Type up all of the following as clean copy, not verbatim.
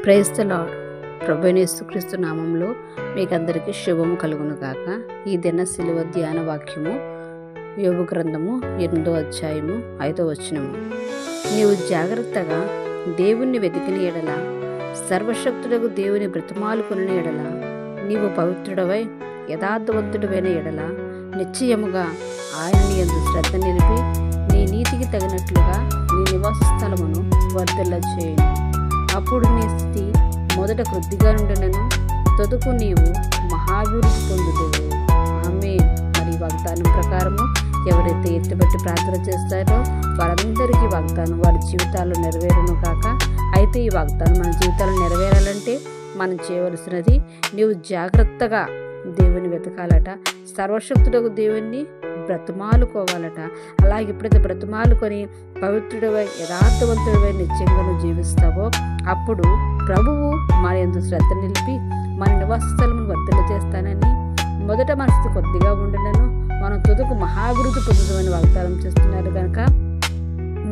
Praise the lord. ప్రభువైన యేసుక్రీస్తు నామంలో మీకందరికీ శుభము కలుగును గాక. ఈ దిన సిలువ ధ్యాన వాక్యము యోబు గ్రంథము 8వ అధ్యాయము 5వ వచనము. నీవు జాగ్రత్తగా దేవుణ్ణి వెతికిన ఎడల, సర్వశక్తుడకు దేవుని బ్రతిమాలుకొనిన ఎడల, నీవు పవిత్రుడవై యథార్థవంతుడవైన ఎడల, నిశ్చయముగా ఆయనని యందు శ్రద్ధ నిలిపి నీ నీతికి తగినట్లుగా నీ నివాస స్థలమును వర్ధిల్ల చేయును. అప్పుడు నీ స్థితి మొదట కొద్దిగా నుండినను తొదుకు నీవు మహాభివృద్ధి పొందుదువు. ఆమేన్. మరి వాగ్దానం ప్రకారము ఎవరైతే ఎత్తుబట్టి ప్రార్థన చేస్తారో వారందరికీ వాగ్దానం వారి జీవితాల్లో నెరవేరును కాక. అయితే ఈ వాగ్దానం మన జీవితాల్లో నెరవేరాలంటే మనం చేయవలసినది, నీవు జాగ్రత్తగా దేవుని వెతకాలట, సర్వశక్తుడకు దేవుణ్ణి బ్రతిమాలుకోవాలట. అలాగే ఎప్పుడైతే బ్రతిమాలుకొని పవిత్రుడవై యథార్థవంతుడివై నిత్యంగా నువ్వు జీవిస్తావో అప్పుడు ప్రభువు మన యందు శ్రద్ధ నిలిపి మన నివాస స్థలమును వర్ధిల్ల చేస్తానని, మొదట మనసు కొద్దిగా ఉండనను మనం తుదకు మహాభివృద్ధి పొందుదామని వాగ్దానం చేస్తున్నారు కనుక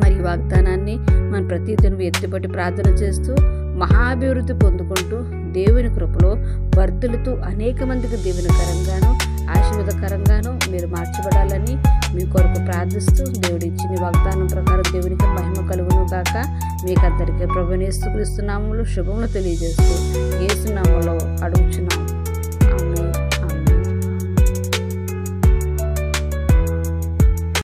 మరి వాగ్దానాన్ని మనం ప్రతిదినం ఎత్తిపట్టి ప్రార్థన చేస్తూ మహాభివృద్ధి పొందుకుంటూ దేవుని కృపలో వర్ధులుతూ అనేక మందికి దీవెనకరంగాను ఆశీర్వాదకరంగాను మీరు మార్చబడాలని మీ కొరకు ప్రార్థిస్తూ దేవుడి ఇచ్చిన వాగ్దానం ప్రకారం దేవునికి మహిమ కలుగును గాక. మీకందరికీ ప్రభువైన యేసుక్రీస్తు నామములో శుభములు తెలియజేస్తూ యేసు నామములో అడుగుచున్నాము.